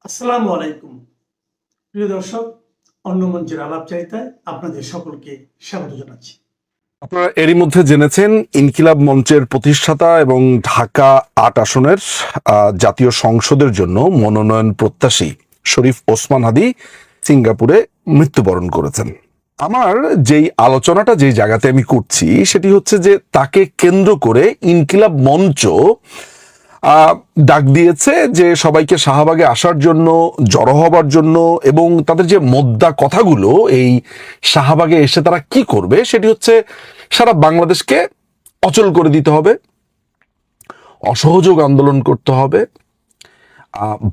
আসসালামু আলাইকুম প্রিয় দর্শক, অন্য মঞ্চের আলাপচারিতায় আপনাদের সকলকে স্বাগত জানাচ্ছি। আপনারা এরই মধ্যে জেনেছেন ইনকিলাব মঞ্চের প্রতিষ্ঠাতা এবং ঢাকা ৮ আসনের জাতীয় সংসদের জন্য মনোনয়ন প্রত্যাশী শরীফ ওসমান হাদি সিঙ্গাপুরে মৃত্যুবরণ করেছেন। আমার যেই আলোচনাটা যেই জায়গাতে আমি করছি সেটি হচ্ছে যে তাকে কেন্দ্র করে ইনকিলাব মঞ্চ ডাক দিয়েছে যে সবাইকে শাহবাগে আসার জন্য, জড়ো হবার জন্য, এবং তাদের যে মোদ্দা কথাগুলো এই শাহবাগে এসে তারা কি করবে সেটি হচ্ছে সারা বাংলাদেশকে অচল করে দিতে হবে, অসহযোগ আন্দোলন করতে হবে,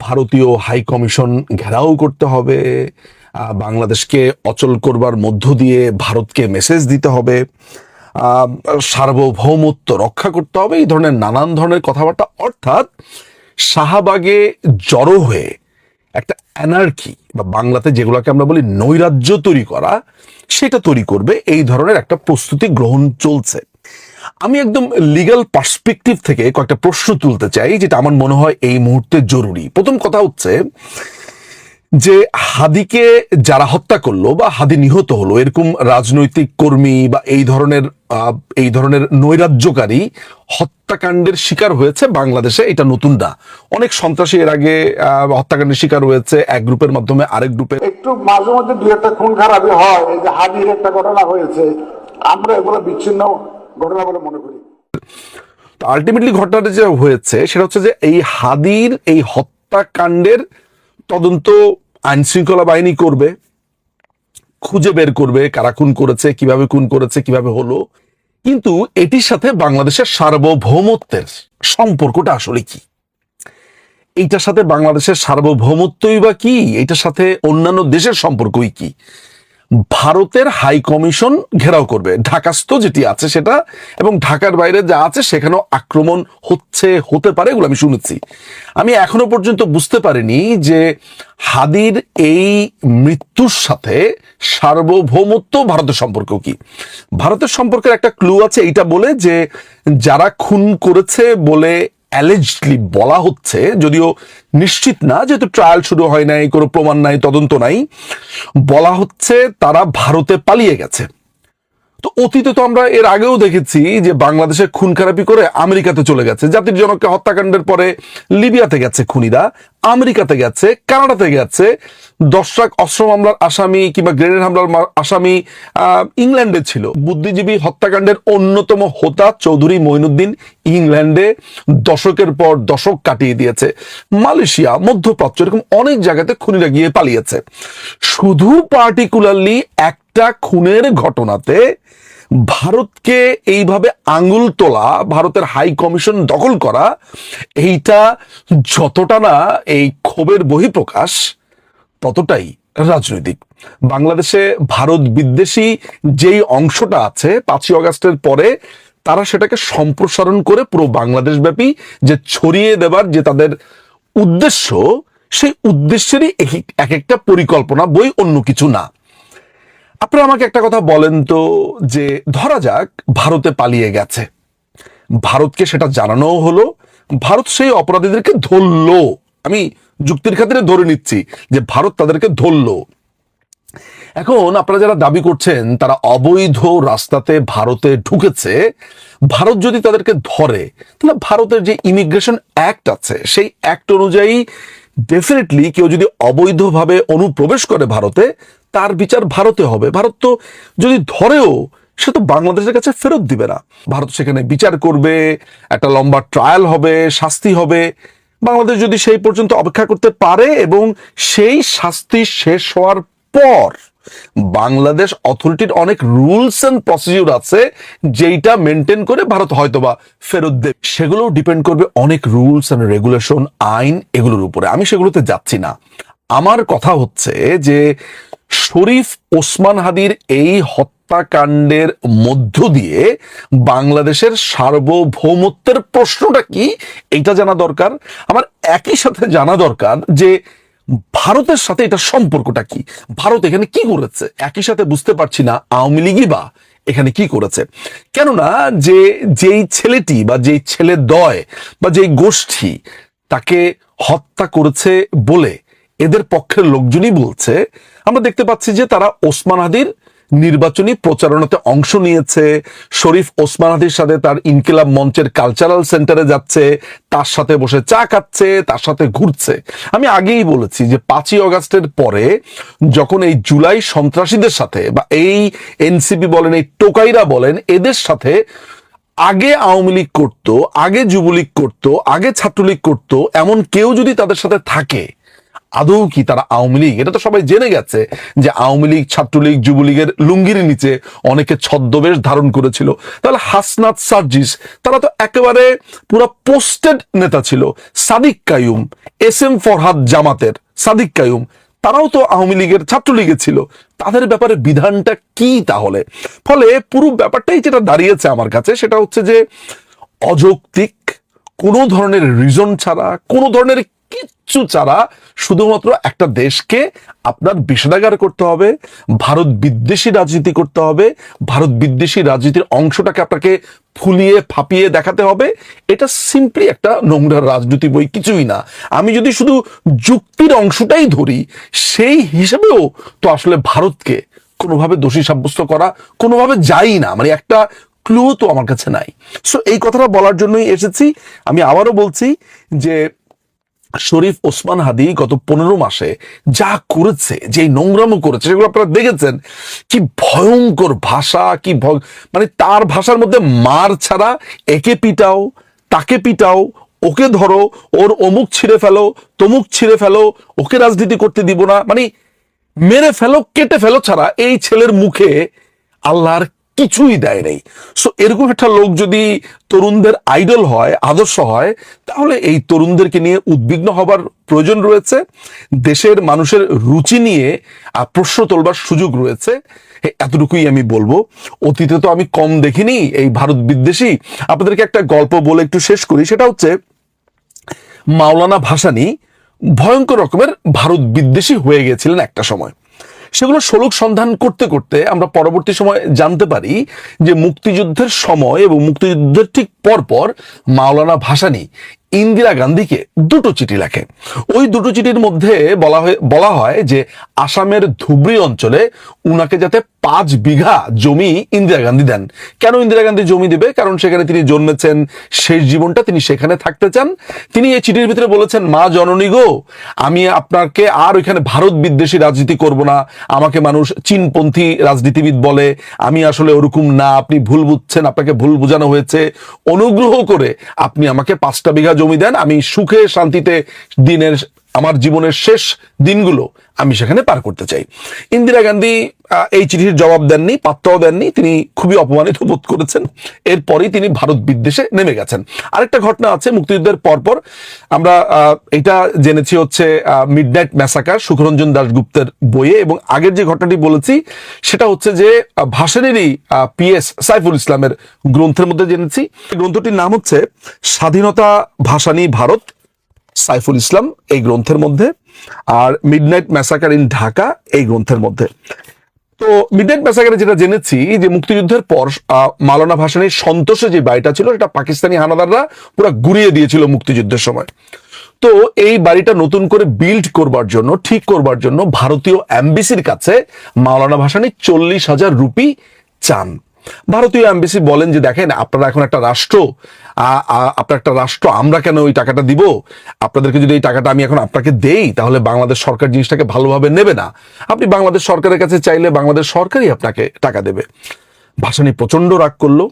ভারতীয় হাই কমিশন ঘেরাও করতে হবে, বাংলাদেশকে অচল করবার মধ্য দিয়ে ভারতকে মেসেজ দিতে হবে, সার্বভৌমত্ব রক্ষা করতে হবে, এই ধরনের নানান ধরনের কথাবার্তা। অর্থাৎ শাহবাগে জড়ো হয়ে একটা অ্যানার্কি বা বাংলাতে যেগুলোকে আমরা বলি নৈরাজ্য তৈরি করা, সেটা তৈরি করবে, এই ধরনের একটা প্রস্তুতি গ্রহণ চলছে। আমি একদম লিগ্যাল পার্সপেক্টিভ থেকে কয়েকটা প্রশ্ন তুলতে চাই যেটা আমার মনে হয় এই মুহূর্তে জরুরি। প্রথম কথা হচ্ছে যে হাদিকে যারা হত্যা করলো বা হাদি নিহত হলো, এরকম রাজনৈতিক কর্মী বা এই ধরনের নৈরাজ্যকারী হত্যাকাণ্ডের শিকার হয়েছে বাংলাদেশে, এটা নতুন না। অনেক সন্ত্রাসী এর আগে হত্যাকাণ্ডের শিকার হয়েছে, এক গ্রুপের মাধ্যমে আরেক গ্রুপে। একটু মাঝে মধ্যে দুই একটা খুন খারাপি হয়, এই যে হাদির একটা ঘটনা হয়েছে, আমরা এগুলো বিচ্ছিন্ন ঘটনা বলে মনে করি। আলটিমেটলি ঘটনাটা যে হয়েছে সেটা হচ্ছে যে এই হাদির এই হত্যাকাণ্ডের তদন্ত আইন শৃঙ্খলা বাহিনী করবে, খুঁজে বের করবে কারা খুন করেছে, কিভাবে খুন করেছে, কিভাবে হলো। কিন্তু এটির সাথে বাংলাদেশের সার্বভৌমত্বের সম্পর্কটা আসলে কি? এইটার সাথে বাংলাদেশের সার্বভৌমত্বই বা কি? এইটার সাথে অন্যান্য দেশের সম্পর্কই কি? ভারতের হাই কমিশন ঘেরাও করবে ঢাকাস্থ যেটি আছে সেটা, এবং ঢাকার বাইরে যা আছে সেখানেও আক্রমণ হতে পারে, এগুলো আমি শুনেছি। আমি এখনো পর্যন্ত বুঝতে পারিনি যে হাদির এই মৃত্যুর সাথে সার্বভৌমত্ব ভারতের সম্পর্ক কি। ভারতের সম্পর্কের একটা ক্লু আছে এইটা বলে যে যারা খুন করেছে বলে অ্যালেজডলি বলা হচ্ছে, যদিও নিশ্চিত না যেহেতু ট্রায়াল শুরু হয় নাই, কোনো প্রমাণ নাই, তদন্ত নাই, বলা হচ্ছে তারা ভারতে পালিয়ে গেছে। তো অতীতে তো আমরা এর আগেও দেখেছি যে বাংলাদেশে খুন খারাপি করে আমেরিকাতে চলে গেছে। জাতির জনককে হত্যাকাণ্ডের পরে লিবিয়াতে গেছে খুনিরা, আমেরিকাতে গেছে, কানাডাতে গেছে। 10 লাখ অস্ত্র মামলার আসামি কিংবা গ্রেনেড হামলার আসামি ইংল্যান্ডে ছিল। বুদ্ধিজীবী হত্যাকাণ্ডের অন্যতম হোতা চৌধুরী মঈনুদ্দিন ইংল্যান্ডে দশকের পর দশক কাটিয়ে দিয়েছে। মালয়েশিয়া, মধ্যপ্রাচ্য, এরকম অনেক জায়গাতে খুনিরা গিয়ে পালিয়েছে। শুধু পার্টিকুলারলি একটা খুনের ঘটনাতে ভারতকে এইভাবে আঙুল তোলা, ভারতের হাই কমিশন দখল করা, এইটা যতটা না এই ক্ষোভের বহিঃপ্রকাশ ততটাই রাজনৈতিক। বাংলাদেশে ভারত বিদ্বেষী যেই অংশটা আছে 5ই আগস্টের পরে, তারা সেটাকে সম্প্রসারণ করে পুরো বাংলাদেশ ব্যাপী যে ছড়িয়ে দেবার যে তাদের উদ্দেশ্য, সেই উদ্দেশ্যেরই এক একটা পরিকল্পনা, বই অন্য কিছু না। আপনারা আমাকে একটা কথা বলেন তো, যে ধরা যাক ভারতে পালিয়ে গেছে, ভারতকে সেটা জানানোও হলো, ভারত সেই অপরাধীদেরকে ধরলো, আমি যুক্তির খাতিরে ধরে নিচ্ছি যে ভারত তাদেরকে ধরলো। এখন আপনারা যারা দাবি করছেন তারা অবৈধ রাস্তাতে ভারতে ঢুকেছে, ভারত যদি তাদেরকে ধরে তাহলে ভারতের যে ইমিগ্রেশন অ্যাক্ট আছে সেই অ্যাক্ট অনুযায়ী ডেফিনেটলি কেউ যদি অবৈধভাবে অনুপ্রবেশ করে ভারতে, তার বিচার ভারতে হবে। ভারত তো যদি ধরেও সে তো বাংলাদেশের কাছে ফেরত দিবে না, ভারত সেখানে বিচার করবে, একটা লম্বা ট্রায়াল হবে, শাস্তি হবে। বাংলাদেশ যদি সেই পর্যন্ত অপেক্ষা করতে পারে এবং সেই শাস্তি শেষ হওয়ার পর বাংলাদেশ অথরিটির অনেক রুলস এন্ড প্রসিডিউর আছে যেটা মেনটেন করে ভারত হয়তোবা ফেরত দেবে, সেগুলো ডিপেন্ড করবে অনেক রুলস এন্ড রেগুলেশন, আইন, এগুলোর উপরে। আমি সেগুলোতে যাচ্ছি না। আমার কথা হচ্ছে যে শরীফ ওসমান হাদির এই হত্যাকাণ্ডের মধ্য দিয়ে বাংলাদেশের সার্বভৌমত্বের প্রশ্নটা কি, এইটা জানা দরকার। আমার একই সাথে জানা দরকার যে ভারতের সাথে এটা সম্পর্কটা কি, ভারত এখানে কি করেছে। একই সাথে বুঝতে পারছি না আওয়ামী লীগই বা এখানে কি করেছে। কেননা যেই ছেলেটি বা যেই ছেলে দয় বা যেই গোষ্ঠী তাকে হত্যা করেছে বলে এদের পক্ষের লোকজনই বলছে, আমরা দেখতে পাচ্ছি যে তারা ওসমান হাদির নির্বাচনী প্রচারণাতে অংশ নিয়েছে, শরীফ ওসমান হাদির সাথে তার ইনকিলাব মঞ্চের কালচারাল সেন্টারে যাচ্ছে, তার সাথে বসে চা খাচ্ছে, তার সাথে ঘুরছে। আমি আগেই বলেছি যে 5ই অগাস্টের পরে যখন এই জুলাই সন্ত্রাসীদের সাথে বা এই এনসিপি বলেন, এই টোকাইরা বলেন, এদের সাথে আগে আওয়ামী লীগ করতো, আগে যুবলীগ করতো, আগে ছাত্রলীগ করতো, এমন কেউ যদি তাদের সাথে থাকে, আদৌ কি তারা আওয়ামী লীগ? এটা তো সবাই জেনে গেছে যে আওয়ামী লীগ, ছাত্রলীগ, যুবলীগের লুঙ্গির নিচে অনেকে ছদ্মবেশ ধারণ করেছিল। তাহলে হাসনাত, সার্জিস, তারা তো একেবারে পুরো পোস্টেড নেতা ছিল। সাদিক কায়ুম, SM ফরহাদ জামাতের সাদিক কায়ুম, তারাও তো আওয়ামী লীগের, ছাত্রলীগের ছিল। তাদের ব্যাপারে বিধানটা কি তাহলে? ফলে পুরো ব্যাপারটাই যেটা দাঁড়িয়েছে আমার কাছে সেটা হচ্ছে যে অযৌক্তিক, কোনো ধরনের রিজন ছাড়া, কোনো ধরনের কিচ্ছু ছাড়া শুধুমাত্র একটা দেশকে আপনার বিষেধাগার করতে হবে, ভারত বিদ্বেষী রাজনীতি করতে হবে, ভারত বিদ্বেষী রাজনীতির অংশটাকে আপনাকে ফুলিয়ে ফাঁপিয়ে দেখাতে হবে। এটা সিম্পলি একটা নোংরা রাজনীতি, বই কিছুই না। আমি যদি শুধু যুক্তির অংশটাই ধরি, সেই হিসেবেও তো আসলে ভারতকে কোনোভাবে দোষী সাব্যস্ত করা কোনোভাবে যায় না, মানে একটা ক্লু তো আমার কাছে নাই। সো এই কথাটা বলার জন্যই এসেছি। আমি আবারও বলছি যে শরীফ ওসমান হাদি গত 15 মাসে যা করেছে, যে নোংরামো করেছে, সেগুলো আপনারা দেখেছেন। কি ভয়ঙ্কর ভাষা, কি মানে তার ভাষার মধ্যে মার ছাড়া একে পিটাও, তাকে পিটাও, ওকে ধরো, ওর অমুক ছিঁড়ে ফেলো, তমুক ছিঁড়ে ফেলো, ওকে রাজনীতি করতে দিব না, মানে মেরে ফেলো, কেটে ফেলো ছাড়া এই ছেলের মুখে আল্লাহর কিছুই দেয় নেই। সো এরকম একটা লোক যদি তরুণদের আইডল হয়, আদর্শ হয়, তাহলে এই তরুণদেরকে নিয়ে উদ্বিগ্ন হবার প্রয়োজন রয়েছে। দেশের মানুষের রুচি নিয়ে প্রশ্ন তোলবার সুযোগ রয়েছে। এতটুকুই আমি বলবো। অতীতে তো আমি কম দেখিনি এই ভারত বিদ্বেষী। আপনাদেরকে একটা গল্প বলে একটু শেষ করি। সেটা হচ্ছে মাওলানা ভাসানী ভয়ঙ্কর রকমের ভারত বিদ্বেষী হয়ে গেছিলেন একটা সময়। সেগুলো সলুক সন্ধান করতে করতে আমরা পরবর্তী সময় জানতে পারি যে মুক্তিযুদ্ধের সময় এবং মুক্তিযুদ্ধের ঠিক পরপর মাওলানা ভাসানী ইন্দিরা গান্ধীকে 2টো চিঠি লেখে। ওই 2টো চিঠির মধ্যে বলা হয় যে আসামের ধুবড়ী অঞ্চলে উনাকে যাতে 5 বিঘা জমি ইন্দিরা গান্ধী দেন। কেন ইন্দিরা গান্ধী জমি দেবে? কারণ সেখানে তিনি জন্মেছেন, শেষ জীবনটা তিনি সেখানে থাকতে চান। তিনি এই চিঠির ভিতরে বলেছেন, মা জননী গো, আমি আপনাকে আর ওইখানে ভারত বিদ্বেষী রাজনীতি করব না। আমাকে মানুষ চীনপন্থী রাজনীতিবিদ বলে, আমি আসলে ওরকম না, আপনি ভুল বুঝছেন, আপনাকে ভুল বোঝানো হয়েছে। অনুগ্রহ করে আপনি আমাকে 5টা বিঘা জমি দেন, আমি সুখে শান্তিতে আমার জীবনের শেষ দিনগুলো আমি সেখানে পার করতে চাই। ইন্দিরা গান্ধী এই চিঠির জবাব দেননি, পাত্তাও দেননি। তিনি খুবই অপমানিত বোধ করেছেন। এরপরই তিনি ভারত বিদ্বেষে নেমে গেছেন। আরেকটা ঘটনা আছে মুক্তিযুদ্ধের পরপর, আমরা এটা জেনেছি হচ্ছে মিডনাইট ম্যাসাকার, সুখরঞ্জন দাশগুপ্তের বইয়ে, এবং আগের যে ঘটনাটি বলেছি সেটা হচ্ছে যে ভাসানীরই PS সাইফুল ইসলামের গ্রন্থের মধ্যে জেনেছি। গ্রন্থটির নাম হচ্ছে স্বাধীনতা ভাসানী ভারত, সাইফুল ইসলাম এই গ্রন্থের মধ্যে, আর মিডনাইট ম্যাসাকার ইন ঢাকা এই গ্রন্থের মধ্যে। তো মিডনাইট ম্যাসাকারে যেটা জেনেছি যে মুক্তিযুদ্ধের পর মাওলানা ভাসানীর সন্তোষে যে বাড়িটা ছিল সেটা পাকিস্তানি হানাদাররা পুরো গুড়িয়ে দিয়েছিল মুক্তিযুদ্ধের সময়। তো এই বাড়িটা নতুন করে বিল্ড করবার জন্য, ঠিক করবার জন্য ভারতীয় এমবিসির কাছে মাওলানা ভাসানী 40,000 রুপি চান। ভারতীয় এমবিসি বলেন যে দেখেন, আপনারা এখন একটা রাষ্ট্র, আপনার একটা রাষ্ট্র, আমরা কেন ওই টাকাটা দিব? আপনাদেরকে যদি এই টাকাটা আমি এখন আপনাকে দেই তাহলে বাংলাদেশ সরকার জিনিসটাকে ভালোভাবে নেবে না। আপনি বাংলাদেশ সরকারের কাছে চাইলে বাংলাদেশ সরকারই আপনাকে টাকা দেবে। ভাসানী প্রচন্ড রাগ করলো।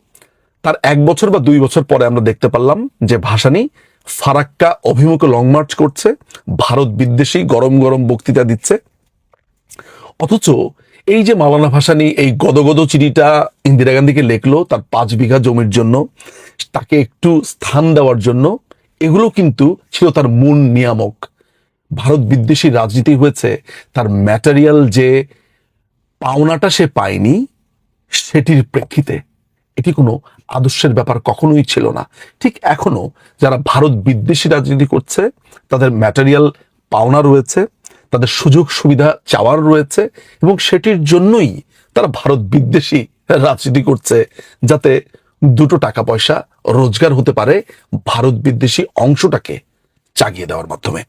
তার 1 বছর বা 2 বছর পরে আমরা দেখতে পারলাম যে ভাসানী ফারাক্কা অভিমুখে লং মার্চ করছে, ভারত বিদ্বেষী গরম গরম বক্তৃতা দিচ্ছে। অথচ এই যে মাওলানা ভাসানী এই গদগদ চিঠিটা ইন্দিরা গান্ধীকে লেখলো তার 5 বিঘা জমির জন্য, তাকে একটু স্থান দেওয়ার জন্য, এগুলো কিন্তু ছিল তার মূল নিয়ামক। ভারত বিদ্বেষী রাজনীতি হয়েছে তার ম্যাটেরিয়াল যে পাওনাটা সে পায়নি সেটির প্রেক্ষিতে। এটি কোনো আদর্শের ব্যাপার কখনোই ছিল না। ঠিক এখনো যারা ভারত বিদ্বেষী রাজনীতি করছে তাদের ম্যাটেরিয়াল পাওনা রয়েছে, তাদের সুযোগ সুবিধা চাওয়ার রয়েছে, এবং সেটির জন্যই তারা ভারত বিদ্বেষী রাজনীতি করছে, যাতে 2টো টাকা পয়সা রোজগার হতে পারে ভারত বিদ্বেষী অংশটাকে চাগিয়ে দেওয়ার মাধ্যমে।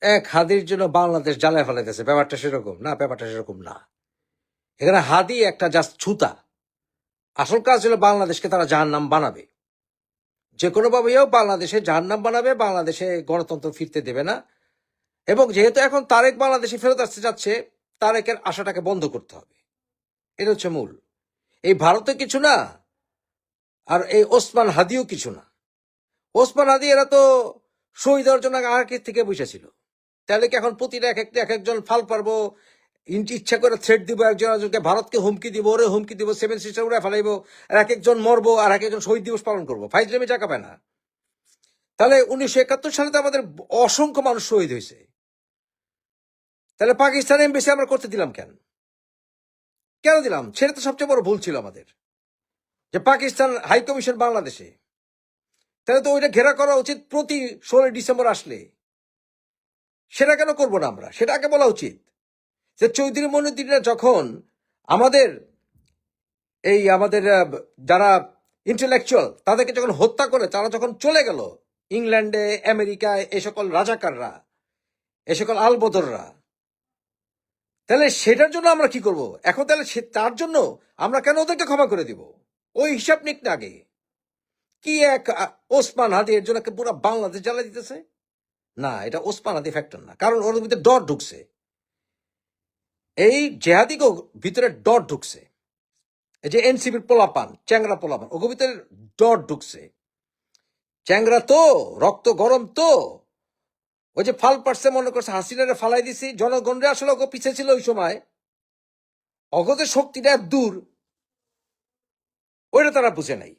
এক হাদির জন্য বাংলাদেশ জ্বালায় ফেলাইতেছে, ব্যাপারটা সেরকম না, ব্যাপারটা সেরকম না। এখানে হাদি একটা জাস্ট ছুতা। আসল কাজ হলো বাংলাদেশকে তারা জাহান্নাম বানাবে, যে কোনো ভাবেও বাংলাদেশে জাহান্নাম বানাবে, বাংলাদেশে গণতন্ত্র ফিরতে দেবে না। এবং যেহেতু এখন তারেক বাংলাদেশে ফেরত আসতে যাচ্ছে, তারেকের আশাটাকে বন্ধ করতে হবে, এটা হচ্ছে মূল। এই ভারতে কিছু না, আর এই ওসমান হাদিও কিছু না। ওসমান হাদি এরা তো শহীদ হওয়ার জন্য আগে থেকে বসেছিল। তাহলে কি এখন প্রতিটা এক একজন ফাল পারবো, ইচ্ছা করে থ্রেট দিব, একজন একজনকে ভারতকে হুমকি দিব, ওরে হুমকি দিব, 7 সিস্টার উড়ে ফেলাইবো, আর এক একজন মরবো, আর এক একজন শহীদ দিবস পালন করবো, ফাইজলামি টাকা পায় না। তাহলে 1971 সালে তো আমাদের অসংখ্য মানুষ শহীদ হয়েছে। তাহলে পাকিস্তান এমবেসি আমরা করতে দিলাম কেন? কেন দিলাম? সেটা তো সবচেয়ে বড় ভুল ছিল আমাদের, যে পাকিস্তান হাই কমিশন বাংলাদেশে। তাহলে তো ওইটা ঘেরা করা উচিত প্রতি 16 ডিসেম্বর আসলে। সেটা কেন করবো না আমরা? সেটা আগে বলা উচিত যে চৌধুরী মনুদ্দিনরা যখন আমাদের আমাদের যারা ইন্টেলেকচুয়াল তাদেরকে যখন হত্যা করে, তারা যখন চলে গেল ইংল্যান্ডে, আমেরিকায়, এই সকল রাজাকাররা, এই সকল আলবদররা, তাহলে সেটার জন্য আমরা কি করব এখন? তাহলে তার জন্য আমরা কেন ওদেরকে ক্ষমা করে দিব? ওই হিসাব নিক না আগে। কি এক ওসমান হাদি এর জন্য পুরো বাংলাদেশ জ্বালা দিতেছে? না, এটা ওসমান হাদি ফ্যাক্টর না, কারণ ওর ভিতরে ডর ঢুকছে। এই জেহাদিকে ভিতরে ডর ঢুকছে। এই যে এনসিপির পোলাপান, চ্যাংরা পোলাপান, ওকে ভিতরে ডর ঢুকছে। চ্যাংরা তো রক্ত গরম তো, ওই যে ফাল পারছে, মনে করছে হাসিনারে ফালাই দিছি, জনগণরে আসলে ওকে পিছিয়ে ছিল ওই সময়, অগতের শক্তিটা দূর, ওইটা তারা বুঝে নাই।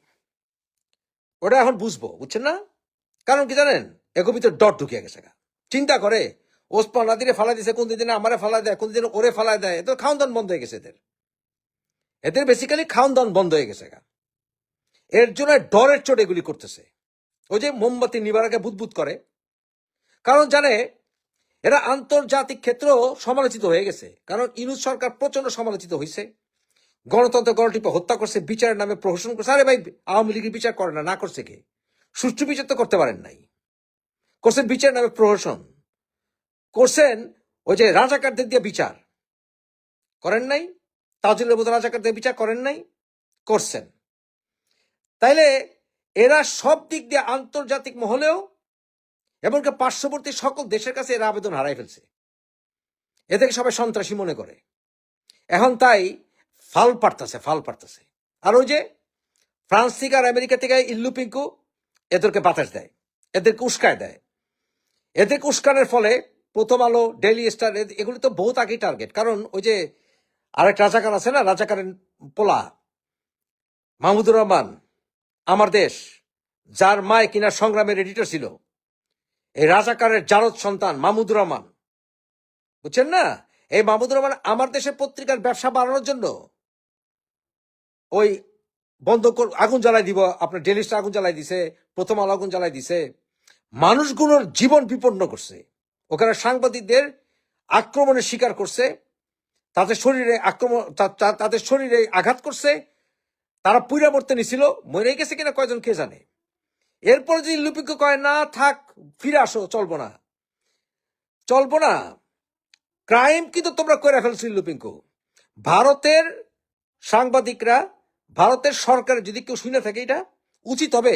ওটা এখন বুঝবো, বুঝছেন না? কারণ কি জানেন, এগো ভিতরে ডট ঢুকিয়ে গেছে। চিন্তা করে ওসমান নাদিরে ফালাই দিছে, কোন দিন আমারে ফালাই দেয়, কোন দিন ওরে ফালাই দেয়। এদের খাওন দান বন্ধ হয়ে গেছে, এদের বেসিক্যালি খাওন দান বন্ধ হয়ে গেছে। এর জন্য ডরের চোট এগুলি করতেছে। ওই যে মোমবাতি নিবার আগে বুদবুদ করে, কারণ জানে এরা আন্তর্জাতিক ক্ষেত্র সমালোচিত হয়ে গেছে। কারণ ইউনূস সরকার প্রচন্ড সমালোচিত হয়েছে, গণতন্ত্র গণটিপে হত্যা করছে, বিচারের নামে প্রহসন করছে। আরে ভাই, আওয়ামী লীগের বিচার করে না, না করছে কে? সুষ্ঠু বিচার তো করতে পারেন নাই, করছেন বিচারের নামে প্রহসন, করছেন ওই যে রাজাকারদের দিয়ে বিচার করেন নাই, তাজুলের মতো রাজাকারদের বিচার করেন নাই, করছেন। তাইলে এরা সব দিক দিয়ে আন্তর্জাতিক মহলেও এমনকি পার্শ্ববর্তী সকল দেশের কাছে এরা আবেদন হারাই ফেলছে। এদেরকে সবাই সন্ত্রাসী মনে করে। এখন তাই ফাল পারতেছে। আর ওই যে ফ্রান্স থেকে আর আমেরিকা থেকে ইল্লু পিঙ্কু এদেরকে বাতাস দেয়, এদেরকে উস্কায় দেয়। এদেরকে উস্কানের ফলে প্রথম আলো, ডেইলি স্টার, এগুলি তো বহুত আগেই টার্গেট। কারণ ওই যে আরেক রাজাকার আছে না, রাজাকারের পোলা মাহমুদুর রহমান, আমার দেশ, যার মায় কিনা সংগ্রামের এডিটর ছিল, এই রাজাকারের জারদ সন্তান মাহমুদুর রহমান, বুঝছেন না? এই মাহমুদুর রহমান আমার দেশের পত্রিকার ব্যবসা বাড়ানোর জন্য ওই আগুন জ্বালাই দিব, আপনার ডেইলি স্টার আগুন জ্বালাই দিছে, প্রথম আলো আগুন জ্বালাই দিছে, মানুষগুলোর জীবন বিপন্ন করছে। ওখানে সাংবাদিকদের আক্রমণের শিকার করছে, তাদের শরীরে আঘাত করছে, তারা পুইরা মরতে নিছিল, মরে গেছে কিনা কয়জন কে জানে। এরপর যদি লুপিকে কয় না থাক, ফিরে আসো, চলবো না, ক্রাইম কিন্তু তোমরা করে ফেলছো লুপিঙ্কু। ভারতের সাংবাদিকরা, ভারতের সরকারের, যদি কেউ শুনে থাকে, এটা উচিত হবে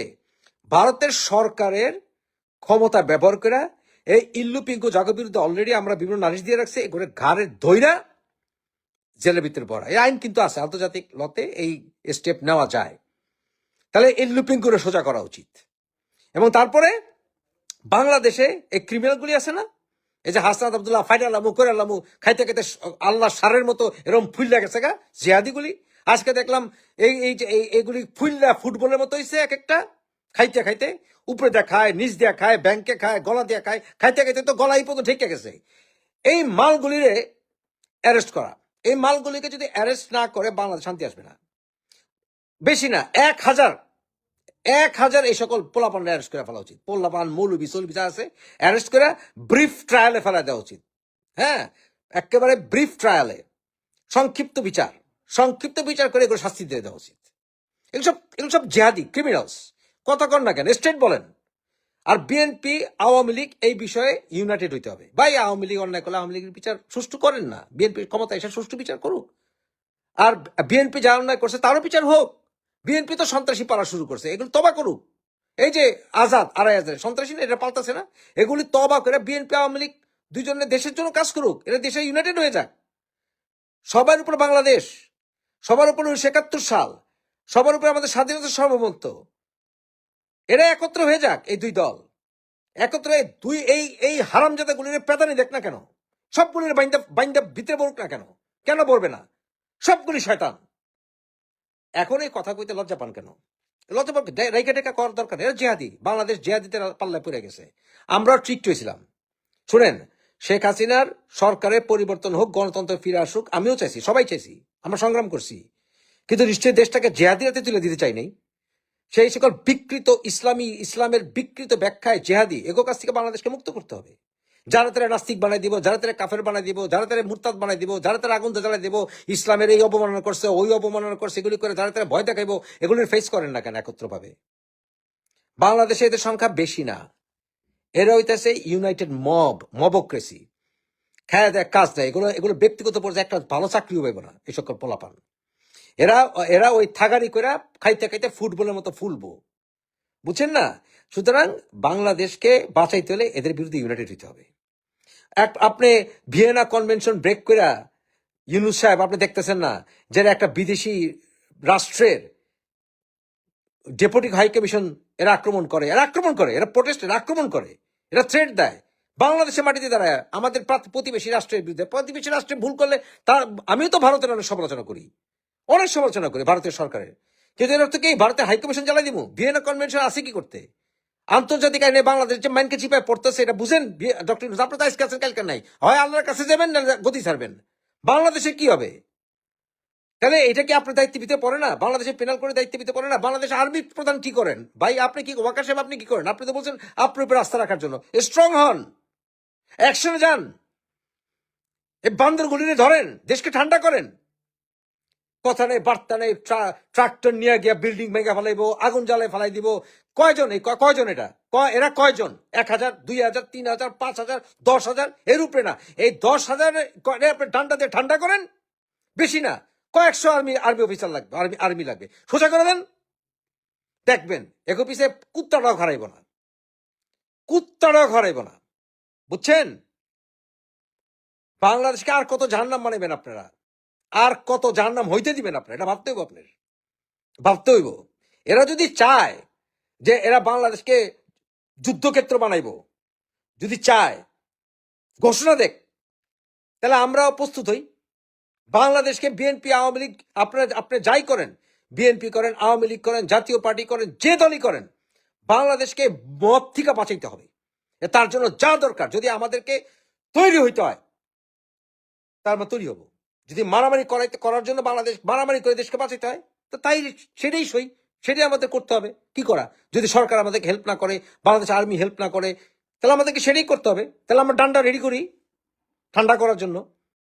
ভারতের সরকারের ক্ষমতা ব্যবহার করে এই ইল্লু পিঙ্কু জাগের বিরুদ্ধে অলরেডি আমরা বিভিন্ন নালিশ দিয়ে রাখছি, এগুলো ঘাড়ের ধইরা জেলের ভিতরে পড়া। এই আইন কিন্তু আছে, আন্তর্জাতিক লতে এই স্টেপ নেওয়া যায়। তাহলে ইল্লু পিঙ্কুরে সোজা করা উচিত। এবং তারপরে বাংলাদেশে এই ক্রিমিনালগুলি আছে না, এই যে হাসনাত আব্দুল্লাহ, ফাইনালামু কইরালামু, খাইতে খাইতে আল্লাহ সারের মতো এরকম ফুল্লা গেছে গা জিহাদিগুলি। আজকে দেখলাম এইগুলি ফুল্লা ফুটবলের মতো হয়েছে, এক একটা খাইতে খাইতে উপরে দেয়া খায়, নিচ দেয়া খায়, ব্যাংকে খায়, গলা দিয়া খায়, খাইতে খাইতে তো গলা এই পর্যন্ত ঠেকে গেছে। এই মালগুলিরে অ্যারেস্ট করা, এই মালগুলিকে যদি অ্যারেস্ট না করে বাংলাদেশ শান্তি আসবে না। বেশি না, 1000 এই সকল পোলাপান অ্যারেস্ট করে ফেলা উচিত। পোলাপান, মৌলবি, সলবি যা আছে অ্যারেস্ট করে ব্রিফ ট্রায়ালে ফেলা দেওয়া উচিত। হ্যাঁ, একেবারে ব্রিফ ট্রায়ালে, সংক্ষিপ্ত বিচার করে এগুলো শাস্তি দিয়ে দেওয়া উচিত। এগুলো সব জিহাদি ক্রিমিনালস। কথা কন না কেন? স্টেট বলেন, আর বিএনপি আওয়ামী লীগ এই বিষয়ে ইউনাইটেড হইতে হবে। ভাই আওয়ামী লীগ অন্যায় করলে আওয়ামী লীগের বিচার সুষ্ঠু করেন না, বিএনপির ক্ষমতা এসে সুষ্ঠু বিচার করুক। আর বিএনপি যা অন্যায় করছে তারও বিচার হোক। বিএনপি তো সন্ত্রাসী পালা শুরু করছে, এগুলো তবা করুক। এই যে আজাদ আড়াই হাজার সন্ত্রাসী না, এটা পাল্টাছে না, এগুলি তবা করে বিএনপি আওয়ামী লীগ দুইজনে দেশের জন্য কাজ করুক, এরা দেশে ইউনাইটেড হয়ে যাক। সবার উপর বাংলাদেশ, সবার উপর 1971 সাল, সবার উপর আমাদের স্বাধীনতার সার্বভৌমত্ব, এরা একত্র হয়ে যাক। এই দুই দল একত্র দুই এই হারামজাদা গুলির পেতানি দেখ না কেন, সবগুলির বাইন্দা বাইন্দা ভিতরে বলুক না কেন, কেন বলবে না? সবগুলি শয়তান। এখন এই কথা কইতে লজ্জা পান কেন? লজ্জা পান, রেখা টেকা করার দরকার। এরা জিহাদি, বাংলাদেশ জিহাদিতে পাল্লায় পড়ে গেছে। আমরাও ট্রিক্ট হয়েছিলাম। শুনেন, শেখ হাসিনার সরকারের পরিবর্তন হোক, গণতন্ত্র ফিরে আসুক, আমিও চাইছি, সবাই চাইছি, আমরা সংগ্রাম করছি, কিন্তু নিশ্চয়ই দেশটাকে জেহাদিরাতে তুলে দিতে চাই নাই। সেই সকল বিকৃত ইসলামের বিকৃত ব্যাখ্যায় জেহাদি এগো কাছ থেকে বাংলাদেশকে মুক্ত করতে হবে। যারা তারা নাস্তিক বানাই দিব, যারা তারা কাফের বানাই দিব, যারা তারা মুরতাদ বানাই দিব, যারা তারা আগুন জ্বালাই দিব, ইসলামের এই অবমাননা করছে, ওই অবমাননা করছে, এগুলি করে যারা তারা ভয় দেখাইবো, এগুলির ফেস করেন না কেন একত্রভাবে? বাংলাদেশে এদের সংখ্যা বেশি না, এরা হইতেছে ইউনাইটেড মবক্রেসি, খেয়া দেয় কাজ দেয়, এগুলো ব্যক্তিগত পর্যায়ে একটা ভালো চাকরিও পাইব না এই সকল পোলাপান। এরা ওই থাগারি করে খাইতে খাইতে ফুটবলের মতো ফুলবো, বুঝছেন না? সুতরাং বাংলাদেশকে বাঁচাইতে হলে এদের বিরুদ্ধে ইউনাইটেড হইতে হবে। আপনি ভিয়েনা কনভেনশন ব্রেক করে ইউনূস সাহেব আপনি দেখতেছেন না, যারা একটা বিদেশি রাষ্ট্রের ডেপুটি হাই কমিশন এরা আক্রমণ করে, এরা প্রোটেস্ট, এরা আক্রমণ করে, এরা থ্রেট দেয় বাংলাদেশের মাটিতে দাঁড়ায় আমাদের প্রতিবেশী রাষ্ট্রের বিরুদ্ধে। প্রতিবেশী রাষ্ট্রে ভুল করলে তার, আমিও তো ভারতের অনেক সমালোচনা করি ভারতের সরকারের, কিন্তু এর অর্থ কি ভারতের হাইকমিশন জ্বালাই দিব? ভিয়েনা কনভেনশন আছে কি করতে? আন্তর্জাতিক আইনে বাংলাদেশ যে মাইনকে চিপায় পড়তেছে এটা বুঝেন ডক্টর ইউনূস? আপনার আজকে আছেন, কালকে নাই, হয় আল্লাহর কাছে যাবেন না গতি ছাড়বেন। বাংলাদেশে কি হবে তাহলে? এটা কি আপনার দায়িত্ব দিতে পারে না? বাংলাদেশের পেনাল করে দায়িত্ব দিতে পারে না? বাংলাদেশ আর্মি প্রধান কি করেন ভাই? আপনি কি ওয়াকার সাহেব, আপনি কি করেন? আপনি তো বলছেন আপনার উপরে আস্থা রাখার জন্য। স্ট্রং হন, অ্যাকশনে যান, এই বান্দর গুলিনে ধরেন, দেশকে ঠান্ডা করেন। কথা নেই, বার্তা নেই, ট্রাক্টর নিয়ে গিয়া বিল্ডিং ভেঙে ফেলাইবো, আগুন জ্বালাই ফেলাই দিব। কয়জন কয়জন এরা কয়জন? 1000, 2000, 3000, 5000, 10,000 এর উপরে না। এই 10,000 আপনি ঠান্ডা দিয়ে ঠান্ডা করেন, বেশি না, কয়েকশো আর্মি অফিসার লাগবে, আর্মি লাগবে, সোজা করে দেন, দেখবেন এগো পিছিয়ে কুত্তাটাও ঘরাইব না, বুঝছেন? বাংলাদেশকে আর কত জাহান্নাম বানাইবেন আপনারা? আর কত জাহান্নাম হইতে দিবেন আপনারা? এটা ভাবতে হইব, আপনার ভাবতে হইব। এরা যদি চায় যে এরা বাংলাদেশকে যুদ্ধক্ষেত্র বানাইব, যদি চায় ঘোষণা দেখ, তাহলে আমরাও প্রস্তুত হই। বাংলাদেশকে বিএনপি আওয়ামী লীগ, আপনি যাই করেন, বিএনপি করেন, আওয়ামী লীগ করেন, জাতীয় পার্টি করেন, যে দলই করেন, বাংলাদেশকে মদ থেকে বাঁচাইতে হবে। তার জন্য যা দরকার, যদি আমাদেরকে তৈরি হইতে হয় তার আমরা তৈরি হব। যদি মারামারি করার জন্য বাংলাদেশ মারামারি করে দেশকে বাঁচাইতে হয়, তো তাই সেটাই আমাদের করতে হবে। কি করা? যদি সরকার আমাদেরকে হেল্প না করে, বাংলাদেশ আর্মি হেল্প না করে, তাহলে আমাদেরকে সেটাই করতে হবে। তাহলে আমরা ডান্ডা রেডি করি ঠান্ডা করার জন্য।